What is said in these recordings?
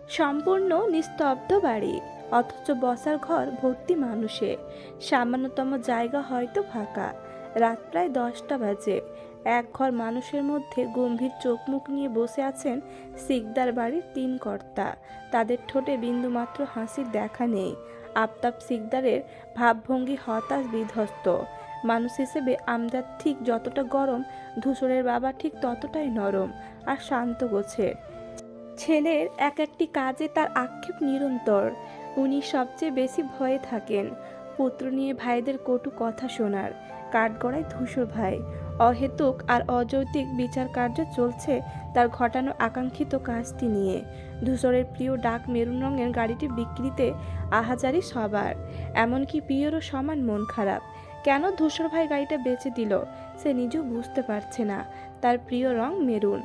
সম্পূর্ণ নিস্তব্ধ বাড়ি, অথচ বসার ঘর ভর্তি মানুষে। সামান্যতম জায়গা হয়তো ফাঁকা। রাত প্রায় 10টা বাজে। এক ঘর মানুষের মধ্যে গম্ভীর চোখ মুখ নিয়ে বসে আছেন সিকদার বাড়ির 3 কর্তা। তাদের ঠোঁটে বিন্দুমাত্র হাসির দেখা নেই। আফতাব সিকদারের ভাবভঙ্গি হতাশ বিধ্বস্ত। মানুষ হিসেবে আমজাদ ঠিক যতটা গরম, ধূসরের বাবা ঠিক ততটাই নরম আর শান্ত গোছের। ছেলের এক একটি কাজে তার আক্ষেপ নিরন্তর। উনি সবচেয়ে বেশি ভয়ে থাকেন পুত্র নিয়ে ভাইদের কটু কথা শোনার। কাঠগড়ায় ধূসর ভাই, অহেতুক আর অযৌক্তিক বিচার কার্য চলছে তার ঘটানো আকাঙ্ক্ষিত কাজটি নিয়ে। ধূসরের প্রিয় ডাক মেরুন রঙের গাড়িটি বিক্রিতে আহাজারি সবার, এমনকি প্রিয়রও সমান মন খারাপ। কেন ধূসর ভাই গাড়িটা বেচে দিল সে নিজেও বুঝতে পারছে না। তার প্রিয় রং মেরুন,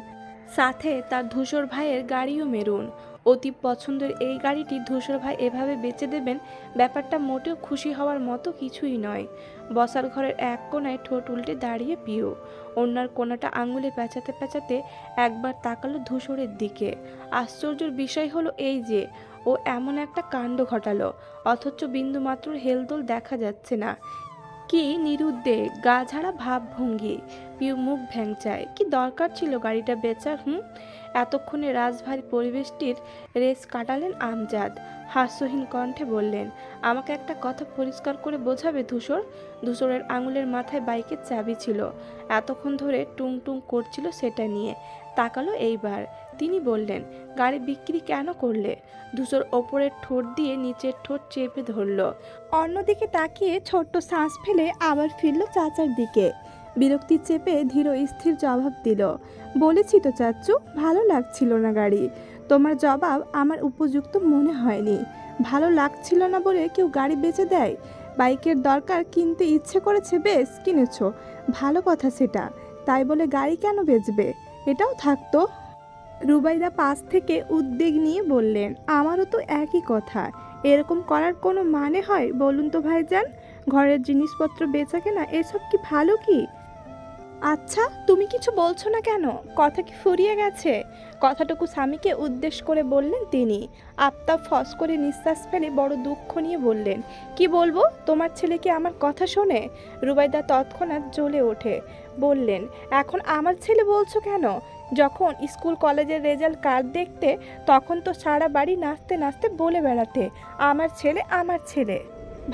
সাথে তার ধূসর ভাইয়ের গাড়িও মেরুন। অতি পছন্দের এই গাড়িটি ধূসর ভাই এভাবে বেচে দেবেন, ব্যাপারটা মোটেও খুশি হওয়ার মতো কিছুই নয়। বসার ঘরের এক কোণায় ঠোঁট উল্টে দাঁড়িয়ে পিউ, অন্যার কোণাটা আঙুলে পেঁচাতে পেঁচাতে একবার তাকালো ধূসরের দিকে। আশ্চর্যের বিষয় হলো এই যে ও এমন একটা কাণ্ড ঘটালো, অথচ বিন্দুমাত্র হেলদোল দেখা যাচ্ছে না। কি নিরুদ্বেগ, গা ঝাড়া ভাবভঙ্গি। পিউ মুখ ভ্যাংচায়। কি দরকার ছিল গাড়িটা বেচার? এতক্ষণে রাজভারী পরিবেশটির রেস কাটালেন আমজাদ। হাস্যহীন কণ্ঠে বললেন, আমাকে একটা কথা পরিষ্কার করে বোঝাবে ধূসর? ধূসরের আঙুলের মাথায় বাইকের চাবি ছিল, এতক্ষণ ধরে টুং টুং করছিল সেটা নিয়ে। তাকালো এইবার। তিনি বললেন, গাড়ি বিক্রি কেন করলে? ধূসর ওপরের ঠোঁট দিয়ে নিচের ঠোঁট চেপে ধরল। অন্যদিকে তাকিয়ে ছোট্ট শ্বাস ফেলে আবার ফিরল চাচার দিকে। বিরক্তি চেপে ধীর স্থির জবাব দিল, বলেছি তো চাচ্চু, ভালো লাগছিল না গাড়ি। তোমার জবাব আমার উপযুক্ত মনে হয়নি। ভালো লাগছিল না বলে কেউ গাড়ি বেচে দেয়? বাইকের দরকার, কিনতে ইচ্ছে করেছে, বেশ কিনেছো, ভালো কথা সেটা। তাই বলে গাড়ি কেন বেচবে? এটাও থাকতো। রুবাইদা পাশ থেকে উদ্বেগ নিয়ে বললেন, আমারও তো একই কথা। এরকম করার কোনো মানে হয় বলুন তো ভাইজান? ঘরের জিনিসপত্র বেচা কেনা এসব কি ভালো কি? আচ্ছা, তুমি কিছু বলছো না কেন? কথা কি ফুরিয়ে গেছে? কথাটুকু স্বামীকে উদ্দেশ্য করে বললেন তিনি। আফতাব ফস করে নিঃশ্বাস ফেলে বড় দুঃখ নিয়ে বললেন, কি বলবো? তোমার ছেলে কি আমার কথা শোনে? রুবাইদা তৎক্ষণাৎ জ্বলে ওঠে। বললেন, এখন আমার ছেলে বলছো কেন? যখন স্কুল কলেজের রেজাল্ট কার্ড দেখতে, তখন তো সারা বাড়ি নাচতে নাচতে বলে বেড়াতে, আমার ছেলে আমার ছেলে।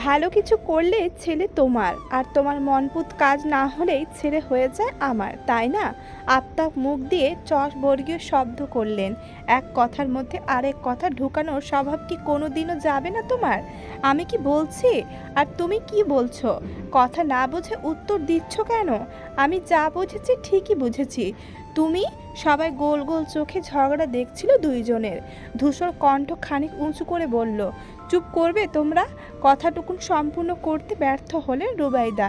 ভালো কিছু করলে ছেলে তোমার, আর তোমার মনপুত কাজ না হলেই ছেলে হয়ে যায় আমার, তাই না? আফতাব মুখ দিয়ে বর্গীয় শব্দ করলেন। এক কথার মধ্যে আরেক কথা ঢুকানোর স্বভাব কি কোনো দিনও যাবে না তোমার? আমি কি বলছি আর তুমি কি বলছো? কথা না বুঝে উত্তর দিচ্ছ কেন? আমি যা বুঝেছি ঠিকই বুঝেছি। তুমি? সবাই গোল গোল চোখে ঝগড়া দেখছিল দুইজনের। ধূসর কণ্ঠ খানিক উঁচু করে বলল, চুপ করবে তোমরা? কথাটুকুন সম্পূর্ণ করতে ব্যর্থ হলেন রুবাইদা।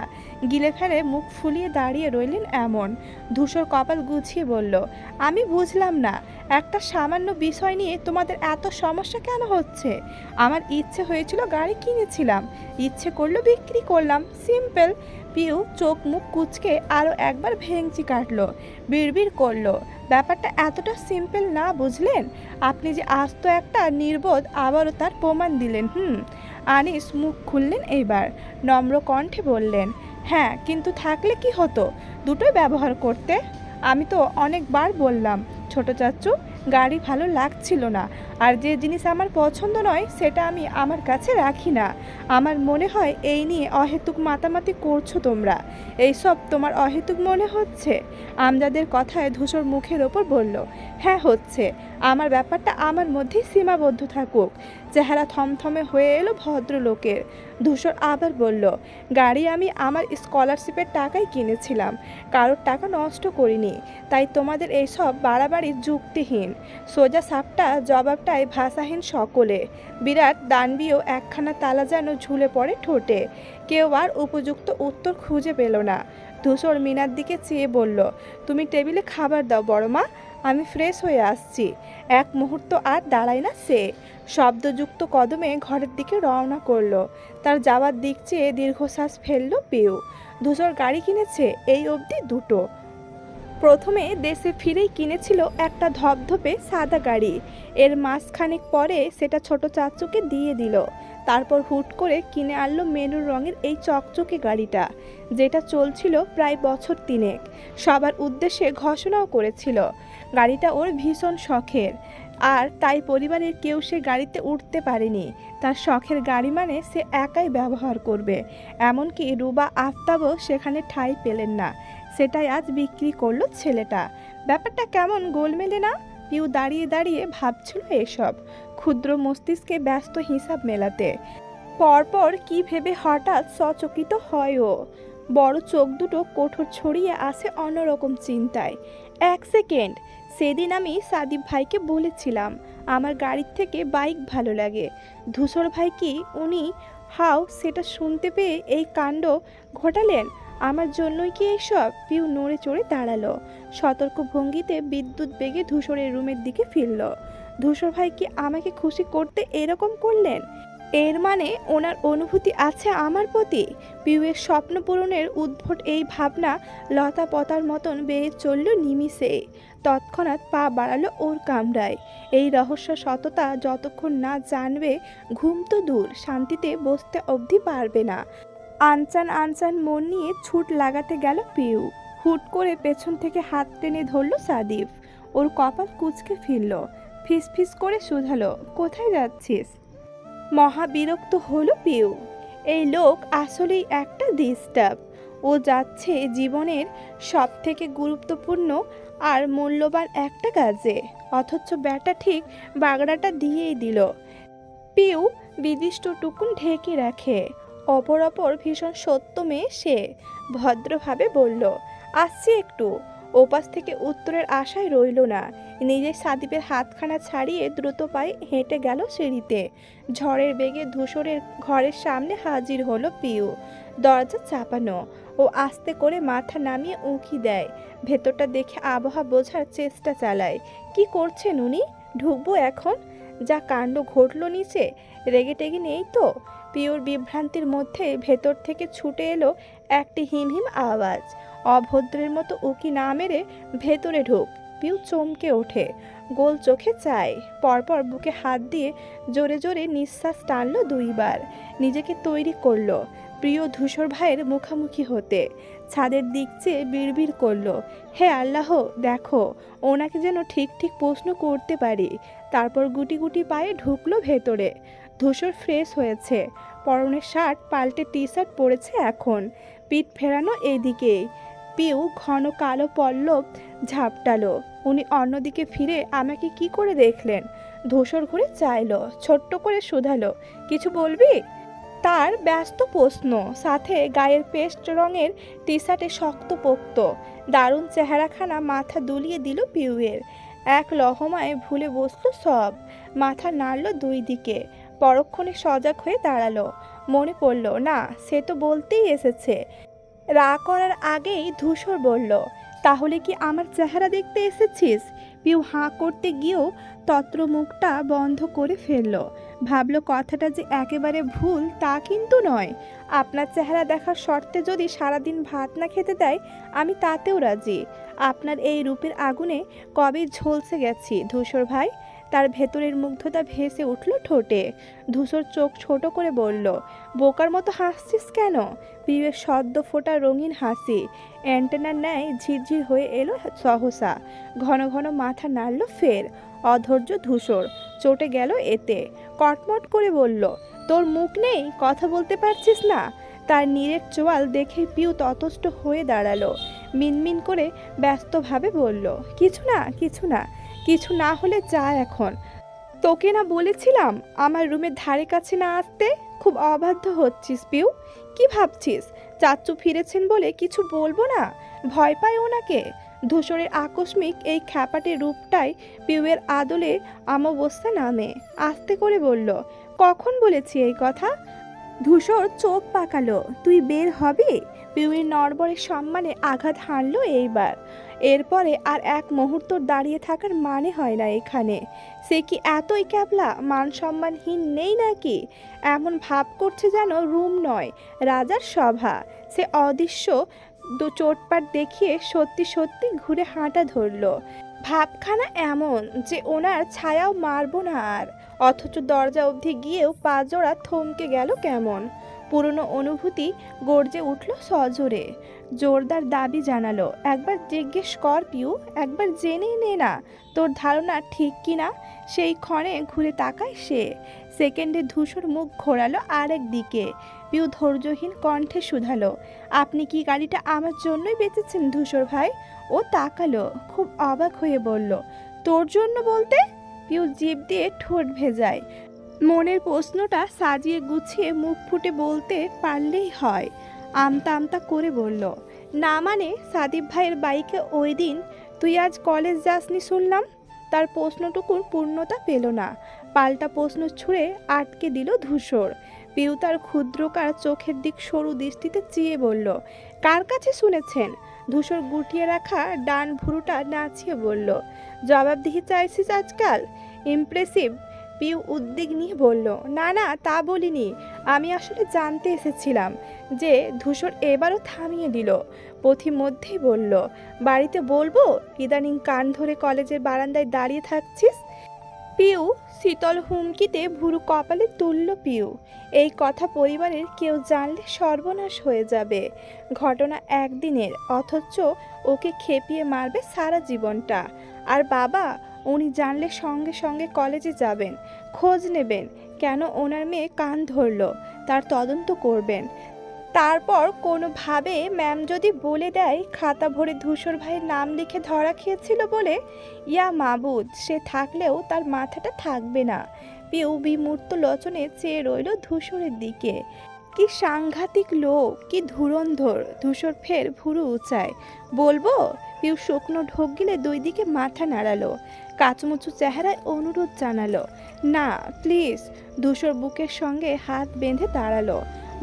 গিলে ফেলে মুখ ফুলিয়ে দাঁড়িয়ে রইলেন এমন। ধূসর কপাল গুছিয়ে বলল, আমি বুঝলাম না, একটা সামান্য বিষয় নিয়ে তোমাদের এত সমস্যা কেন হচ্ছে? আমার ইচ্ছে হয়েছিল গাড়ি কিনেছিলাম, ইচ্ছে করলো বিক্রি করলাম, সিম্পল। পিউ চোখ মুখ কুচকে আরও একবার ভেঙচি কাটলো, বিড়বিড় করলো, ব্যাপারটা এতটা সিম্পল না বুঝলেন? আপনি যে আস্ত একটা নির্বোধ, আবারও তার প্রমাণ দিলেন। আনিস মুখ খুললেন এইবার। নম্র কণ্ঠে বললেন, হ্যাঁ, কিন্তু থাকলে কি হতো? দুটোই ব্যবহার করতে। আমি তো অনেকবার বললাম ছোট চাচ্চু, গাড়ি ভালো লাগছিল না, আর যে জিনিস আমার পছন্দ নয় সেটা আমি আমার কাছে রাখি না। আমার মনে হয় এই নিয়ে অহেতুক মাতামাতি করছো তোমরা। এইসব তোমার অহেতুক মনে হচ্ছে? আমজাদের কথায় ধূসর মুখের ওপর বলল, হ্যাঁ হচ্ছে। আমার ব্যাপারটা আমার মধ্যেই সীমাবদ্ধ থাকুক। চেহারা থমথমে হয়ে এলো ভদ্রলোকের। ধূসর আবার বলল, গাড়ি আমি আমার স্কলারশিপের টাকাই কিনেছিলাম, কারোর টাকা নষ্ট করিনি। তাই তোমাদের এইসব বাড়াবাড়ি যুক্তিহীন। সোজা সাপটা জবাবটাই ভাষাহীন সকলে। বিরাট দানবীয় একখানা তালা যেন ঝুলে পড়ে ঠোঁটে। কেউ আর উপযুক্ত উত্তর খুঁজে পেল না। ধূসর মিনার দিকে চেয়ে বলল, তুমি টেবিলে খাবার দাও বড়মা, আমি ফ্রেশ হয়ে আসছি। এক মুহূর্ত আর দাঁড়ায় না সে, শব্দযুক্ত কদমে ঘরের দিকে রওনা করলো। তার যাওয়ার দিক চেয়ে দীর্ঘশ্বাস ফেলল পিউ। ধূসর গাড়ি কিনেছে এই অবধি দুটো। প্রথমে দেশে ফিরেই কিনেছিল একটা ধপধপে সাদা গাড়ি। এর মাসখানেক পরে সেটা ছোট চাচুকে দিয়ে দিল। তারপর হুট করে কিনে আনলো মেরুন রঙের এই চকচকে গাড়িটা, যেটা চলছিল প্রায় বছর তিনেক। সবার উদ্দেশ্যে ঘোষণাও করেছিল গাড়িটা ওর ভীষণ শখের, আর তাই পরিবারের কেউ সে গাড়িতে উঠতে পারেনি। তার শখের গাড়ি মানে সে একাই ব্যবহার করবে, এমনকি রুবা আফতাবও সেখানে ঠাঁই পেলেন না। সেটাই আজ বিক্রি করলো ছেলেটা। ব্যাপারটা কেমন গোলমেলে না? পিউ দাঁড়িয়ে দাঁড়িয়ে ভাবছিল এসব, ক্ষুদ্র মস্তিষ্কে ব্যস্ত হিসাব মেলাতে। পরপর কি ভেবে হঠাৎ সচকিত হয়ও। বড় চোখ দুটো কঠোর ছড়িয়ে আসে অন্যরকম চিন্তায়। এক সেকেন্ড, সেদিন আমি সাদিব ভাইকে বলেছিলাম আমার গাড়ির থেকে বাইক ভালো লাগে। ধূসর ভাই কি উনি হাও সেটা শুনতে পেয়ে এই কাণ্ড ঘটালেন? আমার জন্যই কি এইসব? পিউ নড়ে চড়ে দাঁড়ালো, সতর্ক ভঙ্গিতে বিদ্যুৎ বেগে ধূসরের রুমের দিকে ফিরল। ধূসর ভাই কি আমাকে খুশি করতে এরকম করলেন? এর মানে ওনার অনুভূতি আছে আমার প্রতি? পিউয়ের স্বপ্ন পূরণের উদ্ভট এই ভাবনা লতা পতার মতন বেয়ে চলল নিমিষে। তৎক্ষণাৎ পা বাড়ালো ওর কামরায়। এই রহস্য সততা যতক্ষণ না জানবে, ঘুম তো দূর, শান্তিতে বসতে অবধি পারবে না। আনচান আনচান মন নিয়ে ছুট লাগাতে গেল পিউ। হুট করে পেছন থেকে হাত টেনে ধরল সাদিফ। ওর কপাল কুঁচকে ফিরল। ফিস ফিস করে শুধালো, কোথায় যাচ্ছিস? মহা বিরক্ত হলো পিউ। এই লোক আসলেই একটা ডিস্টার্ব। ও যাচ্ছে জীবনের সব থেকে গুরুত্বপূর্ণ আর মূল্যবান একটা কাজে, অথচ ব্যাটা ঠিক বাগড়াটা দিয়েই দিল। পিউ বিদিষ্ট টুকুন ঢেকে রাখে। অপর ভীষণ সত্য মেয়ে সে। ভদ্রভাবে বলল, আসছি একটু। ওপাশ থেকে উত্তরের আশায় রইল না। নিজের সাদিপের হাতখানা ছাড়িয়ে দ্রুত পায়ে হেঁটে গেল সিঁড়িতে। ঝড়ের বেগে ধূসরের ঘরের সামনে হাজির হলো পিউ। দরজা চাপানো। ও আস্তে করে মাথা নামিয়ে উঁকি দেয়। ভেতরটা দেখে আবহাওয়া বোঝার চেষ্টা চালায়। কি করছেন উনি? ঢুকবো এখন? যা কাণ্ড ঘটল নিচে, রেগে টেগে নেই তো? পিওর বিভ্রান্তির মধ্যে ভেতর থেকে ছুটে এলো একটি হিমহিম আওয়াজ। অভদ্রের মতো উকি না মেরে ভেতরে ঢুক। পিউ চমকে ওঠে, গোল চোখে চায়, পরপর বুকে হাত দিয়ে জোরে জোরে নিঃশ্বাস টানলো দুইবার। নিজেকে তৈরি করলো প্রিয় ধূসর ভাইয়ের মুখামুখি হতে। ছাদের দিক চেয়ে বিড়বিড় করলো, হে আল্লাহ, দেখো ওনাকে যেন ঠিক ঠিক প্রশ্ন করতে পারি। তারপর গুটি গুটি পায়ে ঢুকলো ভেতরে। ধূসর ফ্রেশ হয়েছে, পরনের শার্ট পাল্টে টি শার্ট পরেছে এখন, পিঠ ফেরানো এইদিকেই। পিউ ঘন কালো পল্লব ঝাপটালো। উনি অন্যদিকে ফিরে আমাকে কি করে দেখলেন? ধূসর ঘুরে চাইলো, ছোট্ট করে শুধালো, কিছু বলবি? তার ব্যস্ত প্রশ্ন, সাথে গায়ের পেস্ট রঙের টি শার্টে শক্ত পোক্ত। দারুণ চেহারাখানা মাথা দুলিয়ে দিল পিউয়ের। এক লহমায় ভুলে বসলো সব। মাথা নাড়ল দুই দিকে, পরক্ষণে সজাগ হয়ে দাঁড়ালো। মনে পড়ল, না সে তো বলতেই এসেছে। রা করার আগেই ধূসর বলল, তাহলে কি আমার চেহারা দেখতে এসেছিস? পিউ হাঁ করতে গিয়েও তত্র মুখটা বন্ধ করে ফেলল। ভাবলো কথাটা যে একেবারে ভুল তা কিন্তু নয়। আপনার চেহারা দেখার শর্তে যদি সারাদিন ভাত না খেতে দেয়, আমি তাতেও রাজি। আপনার এই রূপের আগুনে কবে ঝলসে গেছি ধূসর ভাই। তার ভেতরের মুগ্ধতা ভেসে উঠল ঠোঁটে। ধূসর চোখ ছোট করে বলল, বোকার মতো হাসছিস কেন? পিউয়ের সদ্য ফোটা রঙিন হাসি অ্যান্টেনার ন্যায় ঝিরঝির হয়ে এলো সহসা। ঘন ঘন মাথা নাড়ল ফের। অধৈর্য ধূসর চটে গেল এতে। কটমট করে বলল, তোর মুখ নেই, কথা বলতে পারছিস না? তার নীরের চোয়াল দেখে পিউ ততস্থ হয়ে দাঁড়ালো। মিনমিন করে ব্যস্তভাবে বলল, কিছু না কিছু না। কিছু না হলে যা এখন। তোকে না বলেছিলাম আমার রুমের ধারে কাছে না আসতে? খুব অবাধ্য হচ্ছিস পিউ। কি ভাবছিস চাচ্চু ফিরেছেন বলে কিছু বলবো না? ভয় পায় ওনাকে? ধূসরের আকস্মিক এই খ্যাপাটে রূপটাই পিউয়ের আদলে অমাবস্যা নামে। আস্তে করে বলল, কখন বলেছি এই কথা? ধূসর চোখ পাকালো, তুই বের হবি? পিউয়ের নড়বড়ের সম্মানে আঘাত হানল এইবার। এরপরে আর এক মুহূর্ত দাঁড়িয়ে থাকার মানে হয় না এখানে। সে কি এতই ক্যাবলা, মান সম্মানহীন নেই নাকি? এমন ভাব করছে যেন রুম নয়, রাজার সভা। সে অদৃশ্য চোটপাট দেখিয়ে সত্যি সত্যি ঘুরে হাঁটা ধরলো। ভাবখানা এমন যে ওনার ছায়াও মারবো না আর, অথচ দরজা অবধি গিয়েও পা জোড়া থমকে গেল কেমন। পুরনো অনুভূতি গর্জে উঠল সজোরে, জোরদার দাবি জানালো, একবার জিজ্ঞেস কর পিউ, একবার জেনে নে না তোর ধারণা ঠিক কি না। সেই ক্ষণে ঘুরে তাকায় সে। সেকেন্ডে ধূসর মুখ ঘোরালো আরেক দিকে। পিউ ধৈর্যহীন কণ্ঠে শুধালো, আপনি কি গাড়িটা আমার জন্যই বেঁচেছেন ধূসর ভাই? ও তাকালো, খুব অবাক হয়ে বলল, তোর জন্য বলতে? পিউ জিভ দিয়ে ঠোঁট ভেজায়। মনের প্রশ্নটা সাজিয়ে গুছিয়ে মুখ ফুটে বলতে পারলেই হয়। আমতা আমতা করে বলল, না মানে সাদিপ ভাইয়ের বাইকে ওই দিন তুই আজ কলেজ যাসনি শুনলাম। তার প্রশ্নটুকুর পূর্ণতা পেল না, পাল্টা প্রশ্ন ছুঁড়ে আটকে দিল ধূসর। পিউ তার ক্ষুদ্রকার চোখের দিক সরু দৃষ্টিতে চেয়ে বলল, কার কাছে শুনেছেন? ধূসর গুটিয়ে রাখা ডান ভুরুটা নাচিয়ে বলল, জবাবদিহি চাইছিস আজকাল? ইমপ্রেসিভ। পিউ উদ্বেগ নিয়ে বলল, না না তা বলিনি, আমি আসলে জানতে এসেছিলাম যে। ধূসর এবারও থামিয়ে দিল, পথিমধ্যেই বলল, বাড়িতে বলবো ইদানিং কান ধরে কলেজের বারান্দায় দাঁড়িয়ে থাকছিস? পিউ শীতল হুমকিতে ভুরু কপালে তুলল পিউ। এই কথা পরিবারের কেউ জানলে সর্বনাশ হয়ে যাবে। ঘটনা একদিনের, অথচ ওকে খেপিয়ে মারবে সারা জীবনটা। আর বাবা, উনি জানলে সঙ্গে সঙ্গে কলেজে যাবেন, খোঁজ নেবেন কেন ওনার মেয়ে কান ধরলো, তার তদন্ত করবেন। তারপর কোনোভাবে ম্যাম যদি বলে দেয় খাতা ভরে ধূসর ভাইয়ের নাম লিখে ধরা খেয়েছিল বলে, ইয়া মাবুদ, সে থাকলেও তার মাথাটা থাকবে না। পিউ বিমূর্ত লোচনে চেয়ে রইল ধূসরের দিকে। কি সাংঘাতিক লোক, কি ধুরন্ধর। ধূসর ফের ভুরু উঁচায়। বলবো? পিউ শুকনো ঢোক গিলে দুই দিকে মাথা নাড়ালো, কাচুমুচু চেহারায় অনুরোধ জানালো। না প্লিজ। ধূসর বুকের সঙ্গে হাত বেঁধে দাঁড়ালো,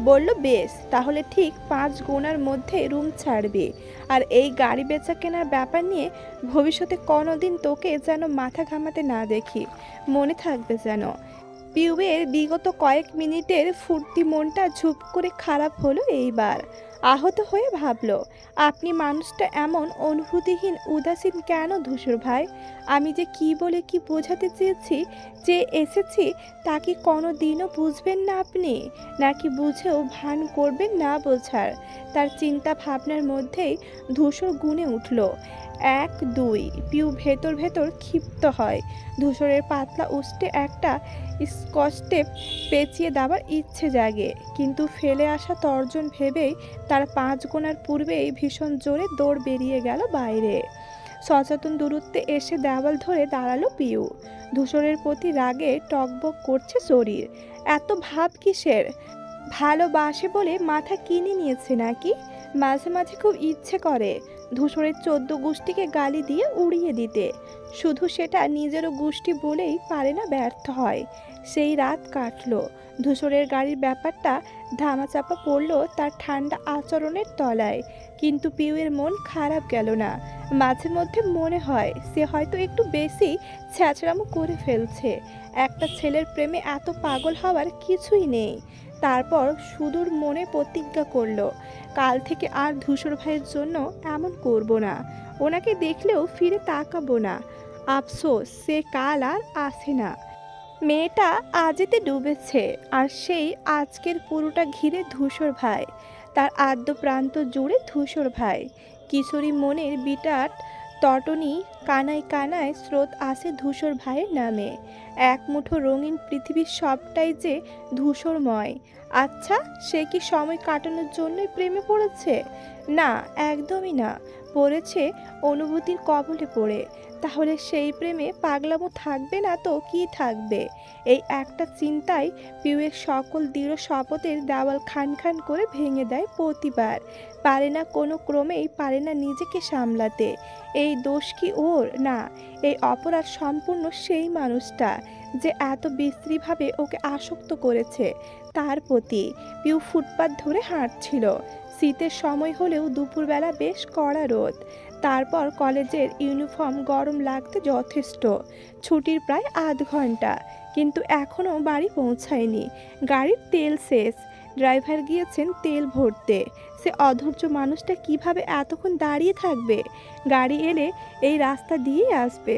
বলল, বেশ তাহলে ঠিক 5 গুণার মধ্যে রুম ছাড়বি। আর এই গাড়ি বেচা কেনার ব্যাপার নিয়ে ভবিষ্যতে কোনোদিন তোকে যেন মাথা ঘামাতে না দেখি, মনে থাকবে যেন। পিউয়ের বিগত কয়েক মিনিটের ফুর্তি মনটা ঝুপ করে খারাপ হলো এইবার। আহত হয়ে ভাবল, আপনি মানুষটা এমন অনুভূতিহীন উদাসীন কেন ধূসর ভাই? আমি যে কি বলে কি বোঝাতে চেয়েছি, যে এসেছি, তা কি কোনো দিনও বুঝবেন না আপনি? নাকি বুঝেও ভান করবেন না বোঝার? তার চিন্তা ভাবনার মধ্যেই ধূসর গুনে উঠল 1 2। পিউ ভেতর ভেতর ক্ষিপ্ত হয়। ধূসরের পাতলা উষ্টে একটা স্কচটেপ পেঁচিয়ে দেওয়ার ইচ্ছে জাগে, কিন্তু ফেলে আসা তর্জন ভেবেই তার 5 গোনার পূর্বেই ভীষণ জোরে দৌড় বেরিয়ে গেল বাইরে। সচেতন দূরত্বে এসে দেওয়াল ধরে দাঁড়ালো পিউ। ধূসরের প্রতি রাগে টকবক করছে শরীর। এত ভাব কিসের? ভালোবাসে বলে মাথা কিনে নিয়েছে নাকি? মাঝে মাঝে খুব ইচ্ছে করে ধূসরের 14 গোষ্ঠীকে গালি দিয়ে উড়িয়ে দিতে, শুধু সেটা নিজেরও গোষ্ঠী বলেই পারে না, ব্যর্থ হয়। সেই রাত কাটলো। ধূসরের গাড়ির ব্যাপারটা ধামাচাপা পড়ল তার ঠান্ডা আচরণের তলায়, কিন্তু পিউয়ের মন খারাপ গেল না। মাঝে মধ্যে মনে হয় সে হয়তো একটু বেশি ছ্যাঁচড়ামো করে ফেলছে। একটা ছেলের প্রেমে এত পাগল হওয়ার কিছুই নেই। তারপর সুদূর মনে প্রতিজ্ঞা করলো, কাল থেকে আর ধূসর ভাইয়ের জন্য এমন করব না, ওনাকে দেখলেও ফিরে তাকাবো না। আফসোস, সে কাল আর আসে না। মেয়েটা আজেতে ডুবেছে, আর সেই আজকের পুরোটা ঘিরে ধূসর ভাই, তার আদ্য প্রান্ত জুড়ে ধূসর ভাই। কিশোরী মনের বিরাট তটনি কানায় কানায় স্রোত আসে ধূসর ভাইয়ের নামে। এক মুঠো রঙিন পৃথিবীর সবটাই যে ধূসরময়। আচ্ছা, সে কি সময় কাটানোর জন্যই প্রেমে পড়েছে? না, একদমই না। পড়েছে অনুভূতির কবলে পড়ে। তাহলে সেই প্রেমে পাগলামো থাকবে না তো কি থাকবে? এই একটা চিন্তায় পিউয়ের সকল দৃঢ় শপথের দেওয়াল খান খান করে ভেঙে দেয় প্রতিবার। পারে না, কোনো ক্রমেই পারে না নিজেকে সামলাতে। এই দোষ কি ওর? না, এই অপরাধ সম্পূর্ণ সেই মানুষটা যে এত বিশ্রীভাবে ওকে আসক্ত করেছে তার প্রতি। পিউ ফুটপাত ধরে হাঁটছিল। শীতের সময় হলেও দুপুরবেলা বেশ কড়া রোদ। তারপর কলেজের ইউনিফর্ম গরম লাগতে যথেষ্ট। ছুটির প্রায় আধ ঘন্টা, কিন্তু এখনও বাড়ি পৌঁছায়নি। গাড়ির তেল শেষ। ড্রাইভার গিয়েছেন তেল ভরতে। সে অধৈর্য মানুষটা কিভাবে এতক্ষণ দাঁড়িয়ে থাকবে? গাড়ি এলে এই রাস্তা দিয়েই আসবে।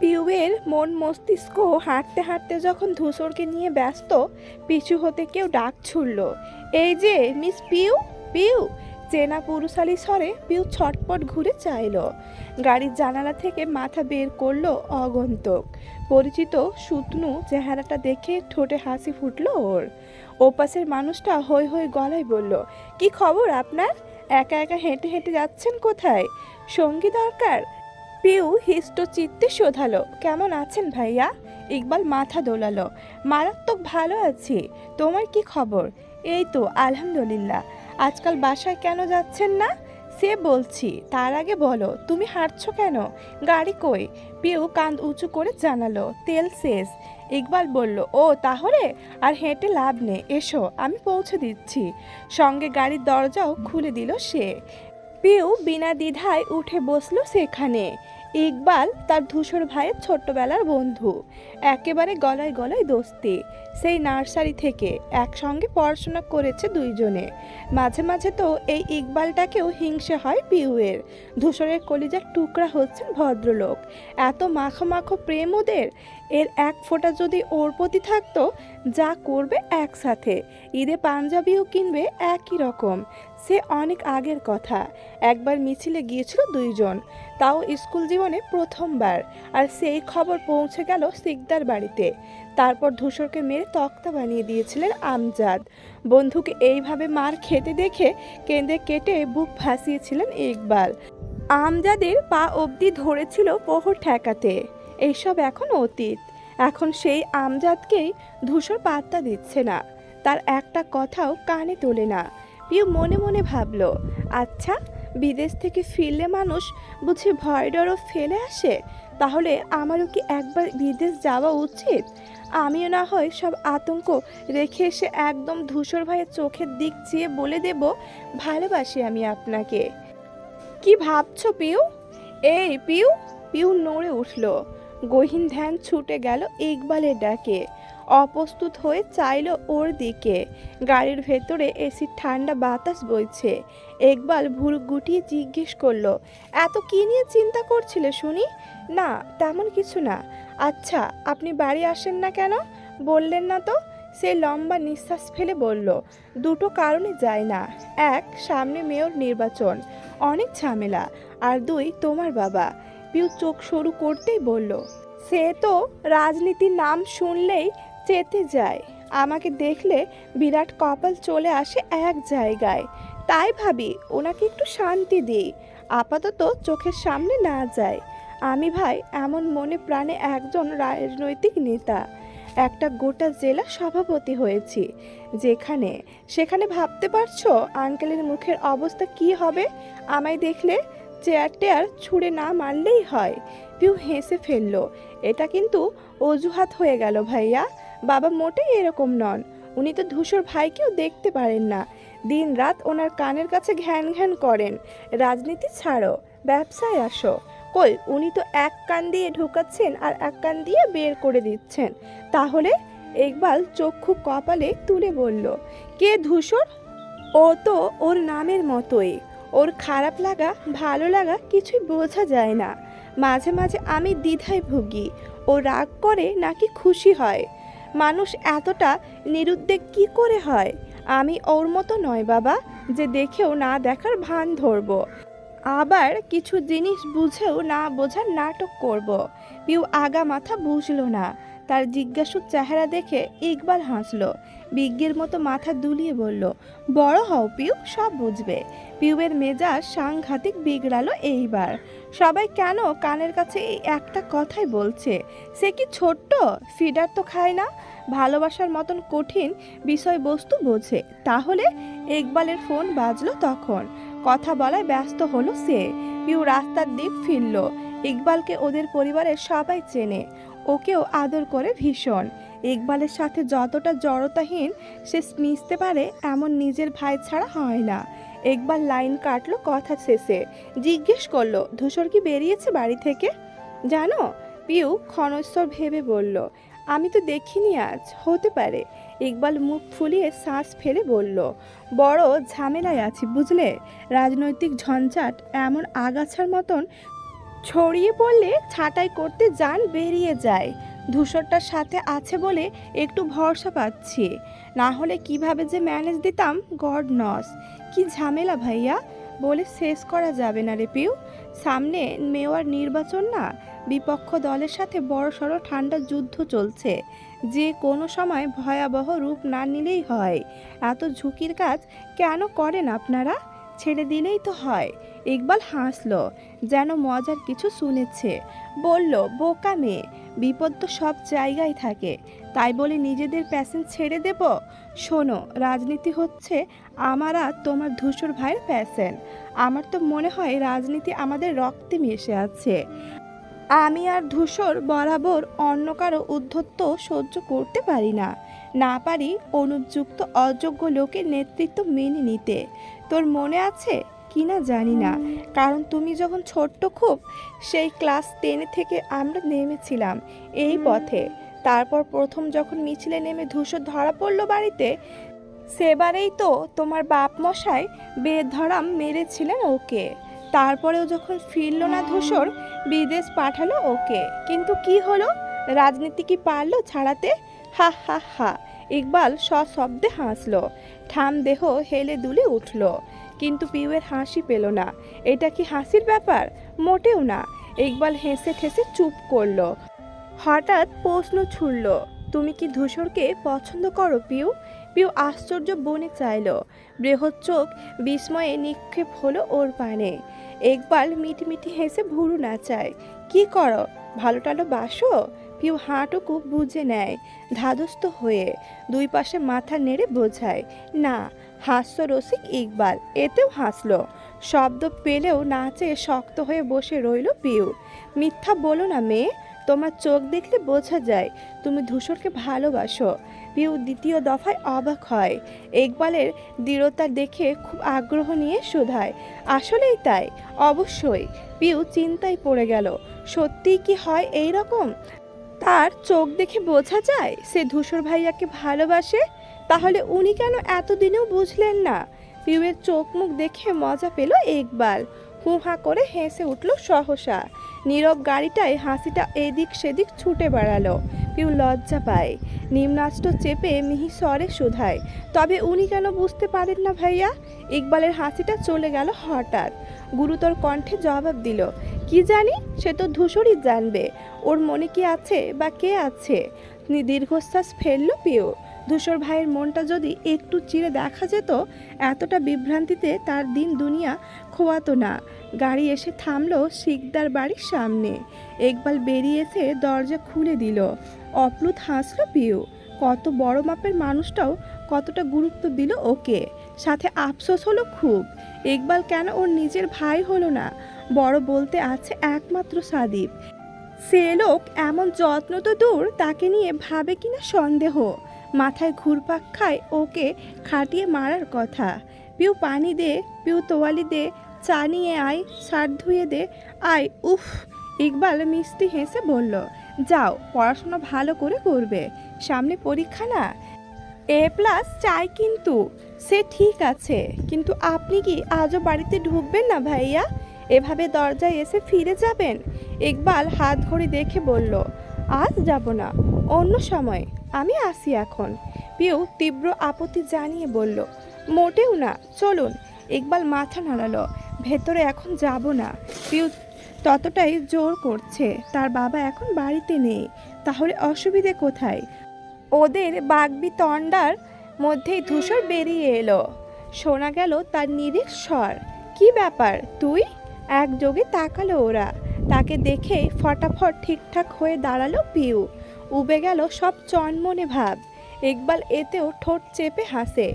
পিউয়ের মন মস্তিষ্ক হাঁটতে হাঁটতে যখন ধূসরকে নিয়ে ব্যস্ত, পিছু হতে কেউ ডাক ছুড়ল, এই যে মিস পিউ, পিউ। চেনা পুরুষালী স্বরে পিউ ছটপট ঘুরে চাইল। গাড়ির জানালা থেকে মাথা বের করলো অগন্তুক। পরিচিত শুকনো চেহারাটা দেখে ঠোঁটে হাসি ফুটলো ওর। ওপাশের মানুষটা হৈ হৈ গলায় বলল, কি খবর আপনার? একা একা হেঁটে হেঁটে যাচ্ছেন কোথায়? সঙ্গী দরকার? পিউ হিষ্ট চিত্তে শোধালো, কেমন আছেন ভাইয়া? ইকবাল মাথা দোলালো, মারাত্মক ভালো আছি। তোমার কি খবর? এই তো আলহামদুলিল্লাহ। আজকাল বাসায় কেন যাচ্ছেন না? সে বলছি, তার আগে বলো তুমি হাঁটছো কেন? গাড়ি কই? পিউ কাঁধ উঁচু করে জানালো, তেল শেষ। ইকবাল বলল, ও তাহলে আর হেঁটে লাভ নেই, এসো আমি পৌঁছে দিচ্ছি। সঙ্গে গাড়ির দরজাও খুলে দিল সে। পিউ বিনা দ্বিধায় উঠে বসলো সেখানে। ইকবাল তার ধূসর ভাইয়ের ছোট্টবেলার বন্ধু, একেবারে গলায় গলায় দোস্তি। সেই নার্সারি থেকে একসঙ্গে পড়াশোনা করেছে দুইজনে। মাঝে মাঝে তো এই ইকবালটাকেও হিংসে হয় পিউয়ের। ধূসরের কলিজার টুকরা হচ্ছেন ভদ্রলোক। এত মাখো মাখো প্রেম ওদের। এর এক ফোঁটা যদি ওর প্রতি থাকতো, যা করবে একসাথে। ঈদে পাঞ্জাবিও কিনবে একই রকম। সে অনেক আগের কথা। একবার মিছিলে গিয়েছিল দুইজন, তাও স্কুল জীবনে প্রথমবার। আর সেই খবর পৌঁছে গেল সিকদার বাড়িতে। তারপর ধূসরকে মেরে তক্তা বানিয়ে দিয়েছিলেন আমজাদ। বন্ধুকে এইভাবে মার খেতে দেখে কেঁদে কেটে বুক ভাসিয়েছিলেন ইকবাল। আমজাদের পা অবধি ধরেছিল প্রহর ঠেকাতে। এইসব এখন অতীত। এখন সেই আমজাদকেই ধূসর পাত্তা দিচ্ছে না, তার একটা কথাও কানে তোলে না। পিউ মনে মনে ভাবল, আচ্ছা, বিদেশ থেকে ফিরলে মানুষ বুঝি ভয় ডরও ফেলে আসে? তাহলে আমারও কি একবার বিদেশ যাওয়া উচিত? আমিও না হয় সব আতঙ্ক রেখে এসে একদম ধূসর ভাইয়ের চোখের দিক চেয়ে বলে দেব, ভালোবাসি আমি আপনাকে। কি ভাবছো পিউ? এই পিউ! পিউ নড়ে উঠল। গহীন ধ্যান ছুটে গেল ইকবালের ডাকে। অপ্রস্তুত হয়ে চাইল ওর দিকে। গাড়ির ভেতরে এসির ঠান্ডা বাতাস বইছে। ইকবাল ভুরু গুটিয়ে জিজ্ঞেস করলো, এত কি নিয়ে চিন্তা করছিলে শুনি? না, তেমন কিছু না। আচ্ছা, আপনি বাড়ি আসেন না কেন? বললেন না তো। সে লম্বা নিঃশ্বাস ফেলে বলল, দুটো কারণে যায় না। এক, সামনে মেয়র নির্বাচন, অনেক ঝামেলা। আর দুই, তোমার বাবা। পিউ চোখ সরু করতেই বলল, সে তো রাজনীতির নাম শুনলেই চেতে যায়। আমাকে দেখলে বিরাট কপাল চলে আসে এক জায়গায়। তাই ভাবি ওনাকে একটু শান্তি দিই, আপাতত চোখের সামনে না যায়। আমি ভাই এমন মনে প্রাণে একজন রাজনৈতিক নেতা, একটা গোটা জেলা সভাপতি হয়েছি। যেখানে সেখানে ভাবতে পারছো আঙ্কেলের মুখের অবস্থা কি হবে আমায় দেখলে? চেয়ার টেয়ার ছুঁড়ে না মারলেই হয়। পিউ হেসে ফেলল, এটা কিন্তু অজুহাত হয়ে গেল ভাইয়া। বাবা মোটেই এরকম নন। উনি তো ধূসর ভাইকেও দেখতে পারেন না। দিন রাত ওনার কানের কাছে ঘ্যান ঘ্যান করেন, রাজনীতি ছাড়ো, ব্যবসায় আসো। কই, উনি তো এক কান দিয়ে ঢুকাচ্ছেন আর এক কান দিয়ে বের করে দিচ্ছেন। তাহলে? ইকবাল চক্ষু কপালে তুলে বলল, কে ধূসর? ও তো ওর নামের মতোই। ওর খারাপ লাগা ভালো লাগা কিছুই বোঝা যায় না। মাঝে মাঝে আমি দ্বিধায় ভুগি, ও রাগ করে নাকি খুশি হয়। মানুষ এতটা নিরুদ্বেগ কি করে হয়? আমি ওর মতো নয় বাবা, যে দেখেও না দেখার ভান ধরবো, আবার কিছু জিনিস বুঝেও না বোঝার নাটক করব। পিউ আগা মাথা বুঝলো না। তার জিজ্ঞাসু চেহারা দেখে ইকবাল হাসলো। বিজ্ঞের মতো মাথা দুলিয়ে বলল, বড় হও পিউ, সব বুঝবে। পিউয়ের মেজাজ সাংঘাতিক বিগড়ালো এইবার। সবাই কেন কানের কাছে এই একটা কথাই বলছে? সে কি ছোট্ট? ফিডার তো খায় না, ভালোবাসার মতন কঠিন বিষয়বস্তু বোঝে। তাহলে? ইকবালের ফোন বাজলো তখন। কথা বলায় ব্যস্ত হলো সে। পিউ রাস্তার দিক ফিরল। ইকবালকে ওদের পরিবারের সবাই চেনে, ওকেও আদর করে ভীষণ। ইকবালের সাথে যতটা জড়তাহীন সে মিশতে পারে এমন নিজের ভাই ছাড়া হয় না। ইকবাল লাইন কাটলো কথা শেষে। জিজ্ঞেস করলো, ধূসর কি বেরিয়েছে বাড়ি থেকে? জানো? পিউ ক্ষণস্বর ভেবে বলল, আমি তো দেখিনি আজ। হতে পারে। ইকবাল মুখ ফুলিয়ে শ্বাস ফেলে বলল, বড় ঝামেলায় আছি বুঝলে। রাজনৈতিক ঝঞ্ঝাট এমন আগাছার মতন ছড়িয়ে পড়লে ছাঁটাই করতে যান বেরিয়ে যায়। ধূসরটার সাথে আছে বলে একটু ভরসা পাচ্ছি, না হলে কিভাবে যে ম্যানেজ দিতাম গড নস। কি ঝামেলা ভাইয়া, বলে শেষ করা যাবে না রে পিউ। সামনে মেয়র নির্বাচন না, বিপক্ষ দলের সাথে বড়সড় ঠান্ডা যুদ্ধ চলছে, যে কোনো সময় ভয়াবহ রূপ না নিলেই হয়। এত ঝুঁকির কাজ কেন করেন আপনারা? ছেড়ে দিলেই তো হয়। ইকবাল হাসলো, যেন মজার কিছু শুনেছে। বলল, বোকা মেয়ে, বিপদ তো সব জায়গায় থাকে, তাই বলে নিজেদের প্যাশন ছেড়ে দেব? শোনো, রাজনীতি হচ্ছে আমার আর তোমার ধূসর ভাইয়ের প্যাশন। আমার তো মনে হয় রাজনীতি আমাদের রক্তে মিশে আছে। আমি আর ধূসর বরাবর অন্য কারো উদ্ধত্ত সহ্য করতে পারি না। না পারি অনুপযুক্ত অযোগ্য লোকের নেতৃত্ব মেনে নিতে। তোর মনে আছে কি না জানি না, কারণ তুমি যখন ছোট্ট খুব, সেই ক্লাস 10 থেকে আমরা নেমেছিলাম এই পথে। তারপর প্রথম যখন মিছিলে নেমে ধূসর ধরা পড়লো বাড়িতে, সেবারেই তো তোমার বাপ মশাই বেধড়াম মেরেছিলেন ওকে। তারপরেও যখন ফিরল না ধূসর, বিদেশ পাঠালো ওকে। কিন্তু কি হলো? রাজনীতি কি পারলো ছাড়াতে? হা হা হা। ইকবাল সশব্দে হাসলো, ঠাম দেহ হেলে দুলে উঠল। কিন্তু পিউয়ের হাসি পেল না। এটা কি হাসির ব্যাপার? মোটেও না। ইকবাল হেসে ঠেসে চুপ করলো। হঠাৎ প্রশ্ন ছুড়ল, তুমি কি ধূসরকে পছন্দ করো পিউ? পিউ আশ্চর্য বনে চাইল। বৃহৎ চোখ বিস্ময়ে নিক্ষেপ হলো ওর পানে। ইকবাল মিটিমিটি হেসে ভুরু নাচায়। কি করো, ভালো টালো বাসো? পিউ হাঁটুকু বুঝে নেয় ধাদস্থ হয়ে, দুই পাশে মাথা নেড়ে বোঝায় না। হাস্যরসিক ইকবাল এতেও হাসলো। শব্দ পেলেও নাচে শক্ত হয়ে বসে রইল পিউ। মিথ্যা বলো না মেয়ে, তোমার চোখ দেখলে বোঝা যায় তুমি ধূসরকে ভালোবাসো। পিউ দ্বিতীয় দফায় অবাক হয়। ইকবালের দৃঢ়তা দেখে খুব আগ্রহ নিয়ে শোধায়, আসলেই তাই? অবশ্যই। পিউ চিন্তায় পড়ে গেল, সত্যিই কি হয় এই রকম? তার চোখ দেখে বোঝা যায় সে ধূসর ভাইয়াকে ভালোবাসে? তাহলে উনি কেন এতদিনেও বুঝলেন না? পিউয়ের চোখ মুখ দেখে মজা পেল ইকবাল। হু হা করে হেসে উঠল সহসা। নীরব গাড়িটায় হাসিটা এদিক সেদিক ছুটে বেড়ালো। পিউ লজ্জা পায়, নিম্নাষ্ট চেপে মিহি স্বরে শোধায়, তবে উনি কেন বুঝতে পারেন না ভাইয়া? ইকবালের হাসিটা চলে গেল হঠাৎ। গুরুতর কণ্ঠে জবাব দিল, কি জানি, সে তো ধূসরই জানবে ওর মনে কি আছে বা কে আছে। দীর্ঘশ্বাস ফেলল পিউ। ধূসর ভাইয়ের মনটা যদি একটু চিরে দেখা যেত, এতটা বিভ্রান্তিতে তার দিন দুনিয়া খোয়াতো না। গাড়ি এসে থামলো শিকদার বাড়ির সামনে। ইকবাল বেরিয়ে এসে দরজা খুলে দিল। অপ্লুত হাসলো পিউ। কত বড় মাপের মানুষটাও কতটা গুরুত্ব দিল ওকে। সাথে আফসোস হলো খুব, ইকবাল কেন ওর নিজের ভাই হলো না। বড় বলতে আছে একমাত্র সাদিপ। সে লোক এমন যত্ন তো দূর, তাকে নিয়ে ভাবে কিনা সন্দেহ। মাথায় ঘুরপাক খায় ওকে খাটিয়ে মারার কথা। পিউ পানি দে, পিউ তোয়ালি দে, চা নিয়ে আয়, শার্ট ধুয়ে দে, আয়। উফ। ইকবাল মিষ্টি হেসে বলল, যাও, পড়াশোনা ভালো করে করবে, সামনে পরীক্ষা না। A+ চাই কিন্তু। সে ঠিক আছে, কিন্তু আপনি কি আজও বাড়িতে ঢুকবেন না ভাইয়া? এভাবে দরজায় এসে ফিরে যাবেন? ইকবাল হাত ঘড়ি দেখে বলল, আজ যাব না, অন্য সময়। আমি আসি এখন। পিউ তীব্র আপত্তি জানিয়ে বলল, মোটেও না, চলুন। ইকবাল মাথা নাড়ালো, ভেতরে এখন যাব না। পিউ ততটাই জোর করছে, তার বাবা এখন বাড়িতে নেই, তাহলে অসুবিধে কোথায়? ওদের বাগবিতণ্ডার মধ্যেই ধূসর বেরিয়ে এলো। শোনা গেল তার নিরেট স্বর, কি ব্যাপার তুই? একযোগে তাকালো ওরা। তাকে দেখে ফটাফট ঠিকঠাক হয়ে দাঁড়ালো পিউ। উবে গেল সব চনমনে ভাব। ইকবাল এতেও ঠোঁট চেপে হাসে,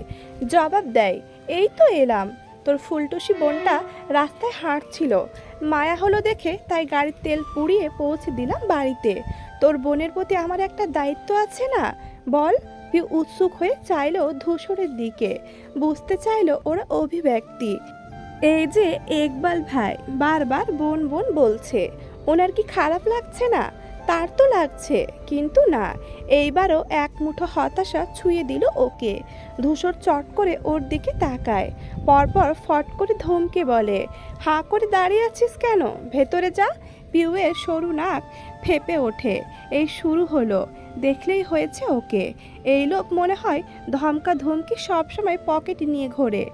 জবাব দেয়, এই তো এলাম। তোর ফুলটুসি বোনটা রাস্তায় হাঁটছিল, মায়া হলো দেখে তাই গাড়ির তেল পুড়িয়ে পৌঁছে দিলাম বাড়িতে। তোর বোনের প্রতি আমার একটা দায়িত্ব আছে না, বল? পিউ উৎসুক হয়ে চাইলো ধূসরের দিকে, বুঝতে চাইলো ওরা অভিব্যক্তি। এই যে ইকবাল ভাই বারবার বোন বোন বলছে, ওনার কি খারাপ লাগছে না? তার তো লাগছে, কিন্তু না, এইবারও এক মুঠো হতাশা ছুঁয়ে দিল ওকে। ধূসর চট করে ওর দিকে তাকায়, পরপর ফট করে ধমকে বলে, হাঁ করে দাঁড়িয়ে আছিস কেন, ভেতরে যা। পিউয়ের সরু নাক ফেপে ওঠে। এই শুরু হলো, দেখলেই হয়েছে ওকে। এই লোক মনে হয় ধমকা ধমকি সবসময় পকেটে নিয়ে ঘোরে,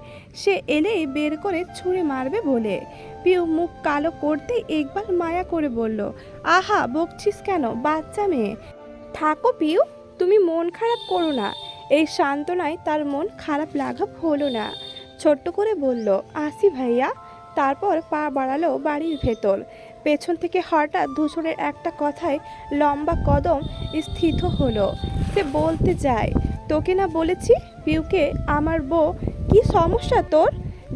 সে এলেই বের করে ছুঁড়ে মারবে বলে। পিউ মুখ কালো করতে একবার মায়া করে বলল, আহা বকছিস কেন, বাচ্চা মেয়ে। থাকো পিউ, তুমি মন খারাপ করো না। এই সান্ত্বনায় তার মন খারাপ লাঘব হলো না। ছোট্ট করে বলল, আসি ভাইয়া। তারপর পা বাড়ালো বাড়ির ভেতর। পেছন থেকে হঠাৎ ধূসরের একটা কথায় লম্বা কদম স্থিত হলো। সে বলতে যায়, তোকে না বলেছি পিউকে আমার বউ। কি সমস্যা তোর?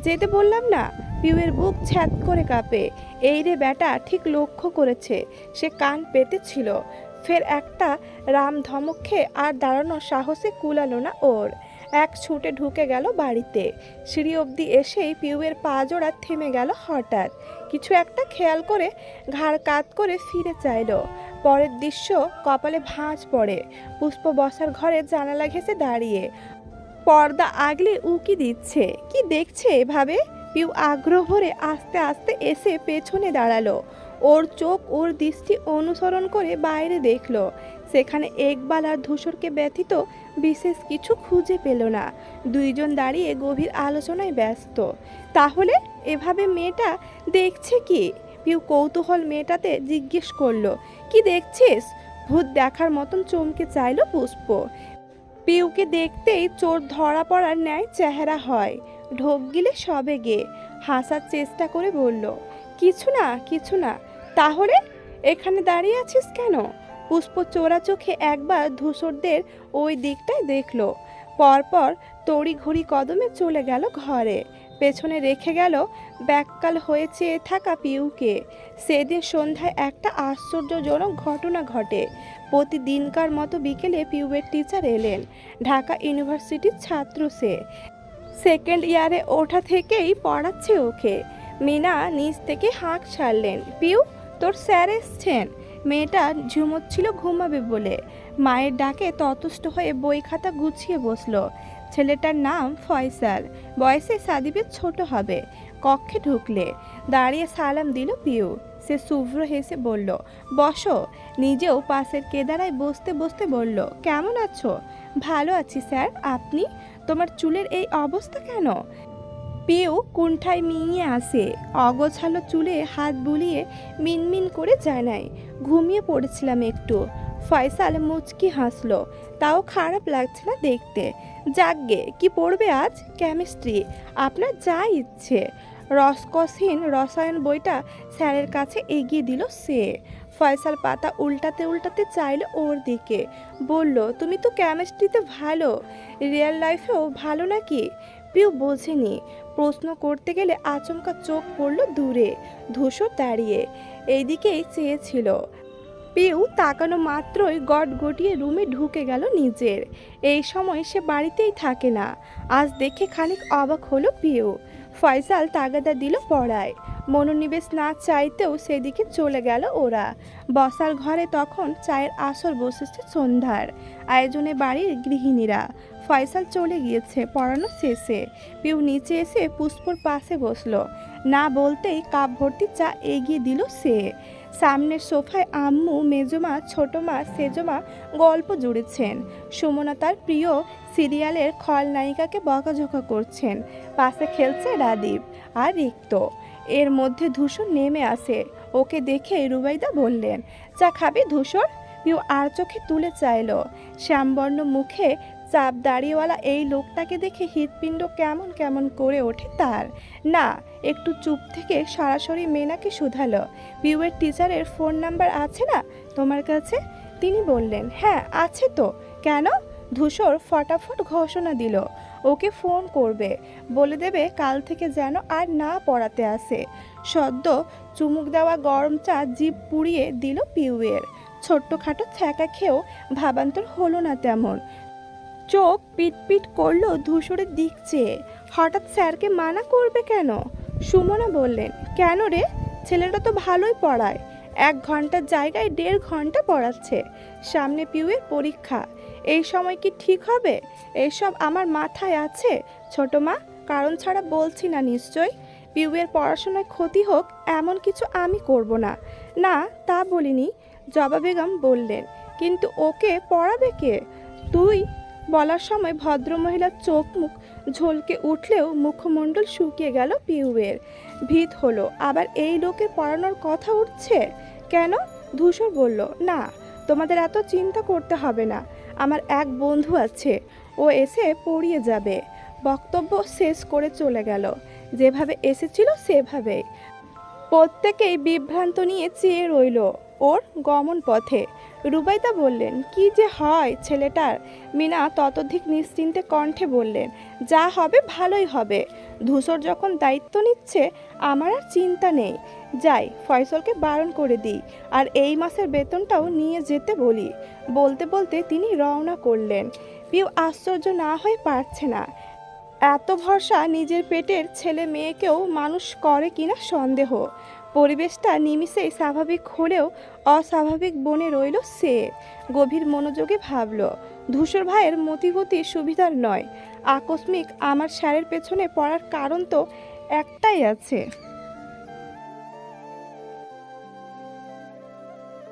যেতে বললাম না। পিউয়ের বুক ছ্যাদ করে কাঁপে। এই রে ব্যাটা ঠিক লক্ষ্য করেছে। সে কান পেতেছিল। ফের একটা রাম ধমক খেয়ে আর দাঁড়ানোর সাহসে কুলালো না ওর। এক ছুটে ঢুকে গেল বাড়িতে। সিঁড়ি অবধি এসেই পিউয়ের পা জোড়া থেমে গেল হঠাৎ। কিছু একটা খেয়াল করে ঘাড় কাত করে ফিরে চাইল। পরের দৃশ্য কপালে ভাঁজ পড়ে। পুষ্প বসার ঘরে জানালা ঘেঁষে দাঁড়িয়ে পর্দা আগলে উকি দিচ্ছে। কি দেখছে এভাবে? পিউ আগ্রহ ভরে আস্তে আস্তে এসে পেছনে দাঁড়ালো। ওর চোখ ওর দৃষ্টি অনুসরণ করে বাইরে দেখলো। সেখানে একবাল আর ধূসরকে ব্যথিত বিশেষ কিছু খুঁজে পেল না। দুইজন দাঁড়িয়ে গভীর আলোচনায় ব্যস্ত। তাহলে এভাবে মেয়েটা দেখছে কি? পিউ কৌতূহল মেয়েটাতে জিজ্ঞেস করলো, কি দেখছিস? ভূত দেখার মতন চমকে চাইল পুষ্প। পিউকে দেখতেই চোর ধরা পড়ার ন্যায় চেহারা হয়। ঢোক গিলে সবে গে হাসার চেষ্টা করে বলল, কিছু না কিছু না। তাহলে এখানে দাঁড়িয়ে আছিস কেন? পুষ্প চোরা চোখে একবার ধূসরদের ওই দিকটায় দেখলো, পরপর তড়ি ঘড়ি কদমে চলে গেল ঘরে। পেছনে রেখে গেল ব্যাককাল হয়ে চেয়ে থাকা পিউকে। সেদিন সন্ধ্যায় একটা আশ্চর্যজনক ঘটনা ঘটে। প্রতিদিনকার মতো বিকেলে পিউয়ের টিচার এলেন। ঢাকা ইউনিভার্সিটির ছাত্র সে। সেকেন্ড ইয়ারে ওঠা থেকেই পড়াচ্ছে ওকে। মিনা নিচ থেকে হাঁক ছাড়লেন, পিউ তোর স্যার এসছেন। মেয়েটা ঝুমোচ্ছিল ঘুমাবে বলে। মায়ের ডাকে ততস্থ হয়ে বই খাতা গুছিয়ে বসলো। ছেলেটার নাম ফয়সাল, বয়সে সাদিবের ছোট হবে। কক্ষে ঢুকলে দাঁড়িয়ে সালাম দিল পিউ। সে শুভ্র হেসে বলল, বসো। নিজেও পাশের কেদারায় বসতে বসতে বলল, কেমন আছো? ভালো আছি স্যার, আপনি? তোমার চুলের এই অবস্থা কেন? পিউ কুণ্ঠায় মিঙিয়ে আসে। অগোছালো চুলে হাত বুলিয়ে মিনমিন করে জানায়, ঘুমিয়ে পড়েছিলাম একটু। ফয়সাল মুচকি হাসলো, তাও খারাপ লাগছে না দেখতে। যাকগে, কি পড়বে আজ? কেমিস্ট্রি, আপনার যা ইচ্ছে। রসকসহীন রসায়ন বইটা স্যারের কাছে এগিয়ে দিল সে। ফয়সাল পাতা উল্টাতে উল্টাতে চাইল ওর দিকে। বলল, তুমি তো কেমিস্ট্রিতে ভালো, রিয়েল লাইফেও ভালো নাকি? পিউ বোঝেনি। প্রশ্ন করতে গেলে আচমকা চোখ পড়ল দূরে। ধূসর দাঁড়িয়ে এইদিকেই চেয়েছিল। পিউ তাকানো মাত্রই গট গটিয়ে রুমে ঢুকে গেল নিজের। এই সময় সে বাড়িতেই থাকে না। আজ দেখে খানিক অবাক হলো পিউ। ফয়সাল তাগাদা দিল পড়ায়। মনোনিবেশ না চাইতেও সেদিকে চলে গেল ওরা। বসার ঘরে তখন চায়ের আসর বসেছে সন্ধ্যার আয়োজনে বাড়ির গৃহিণীরা। ফয়সাল চলে গিয়েছে পড়ানো শেষে। পিউ নিচে এসে পুষ্পর পাশে বসলো। না বলতেই কাপ ভর্তি চা এগিয়ে দিল সে। সামনের সোফায় আম্মু, মেজমা, ছোটমা, সেজমা গল্প জুড়েছেন। সুমনা তার প্রিয় সিরিয়ালের খলনায়িকাকে বকাঝকা করছেন। পাশে খেলছে রাদীপ আর রিক্ত। এর মধ্যে ধূসর নেমে আসে। ওকে দেখে রুবাইদা বললেন, চা খাবে ধূসর? পিউ আর চোখে তুলে চাইল। শ্যামবর্ণ মুখে চাপ দাড়িওয়ালা এই লোকটাকে দেখে হৃৎপিণ্ড কেমন কেমন করে ওঠে তার। না, একটু চুপ থেকে সরাসরি মেনাকে শুধালো, পিউয়ের টিচারের ফোন নাম্বার আছে না তোমার কাছে? তিনি বললেন, হ্যাঁ আছে তো, কেন? ধূসর ফটাফট ঘোষণা দিল, ওকে ফোন করবে, বলে দেবে কাল থেকে যেন আর না পড়াতে আসে। সদ্য চুমুক দেওয়া গরম চা জিভ পুড়িয়ে দিল পিউয়ের। ছোট্টখাটো ছ্যাঁকা খেয়েও ভাবান্তর হলো না তেমন। চোখ পিটপিট করলো ধূসরের দিক চেয়ে। হঠাৎ স্যারকে মানা করবে কেন? সুমনা বললেন, কেন রে? ছেলেটা তো ভালোই পড়ায়। 1 ঘন্টার জায়গায় 1.5 ঘন্টা পড়াচ্ছে। সামনে পিউয়ের পরীক্ষা, এই সময় কি ঠিক হবে? এইসব আমার মাথায় আছে ছোট মা, কারণ ছাড়া বলছি না নিশ্চয়। পিউয়ের পড়াশোনায় ক্ষতি হোক এমন কিছু আমি করব না। না, তা বলিনি, জবা বেগম বললেন। কিন্তু ওকে পড়াবে কে? তুই। বলার সময় ভদ্রমহিলার চোখ মুখ ঝলকে উঠলেও মুখমণ্ডল শুকিয়ে গেল পিউয়ের। ভিত হলো, আবার এই লোকের পড়ানোর কথা উঠছে কেন? ধূসর বলল, না, তোমাদের এত চিন্তা করতে হবে না। আমার এক বন্ধু আছে, ও এসে পড়িয়ে যাবে। বক্তব্য শেষ করে চলে গেল, যেভাবে এসেছিল সেভাবে। প্রত্যেকেই বিভ্রান্ত নিয়ে চেয়ে রইল ওর গমন পথে। রুবাইদা বললেন, কি যে হয় ছেলেটার। মিনা ততোধিক নিশ্চিন্তে কণ্ঠে বললেন, যা হবে ভালোই হবে। ধূসর যখন দায়িত্ব নিচ্ছে আমার আর চিন্তা নেই। যাই, ফয়সলকে বারণ করে দিই, আর এই মাসের বেতনটাও নিয়ে যেতে বলি। বলতে বলতে তিনি রওনা করলেন। পিউ আশ্চর্য না হয়ে পারছে না। এত ভরসা নিজের পেটের ছেলে মেয়েকেও মানুষ করে কিনা সন্দেহ। পরিবেশটা নিমিষেই স্বাভাবিক হলেও অস্বাভাবিক বনে রইল সে। গভীর মনোযোগে ভাবল, ধূসর ভাইয়ের মতিগতি সুবিধার নয়। আকস্মিক আমার স্যারের পেছনে পড়ার কারণ তো একটাই আছে।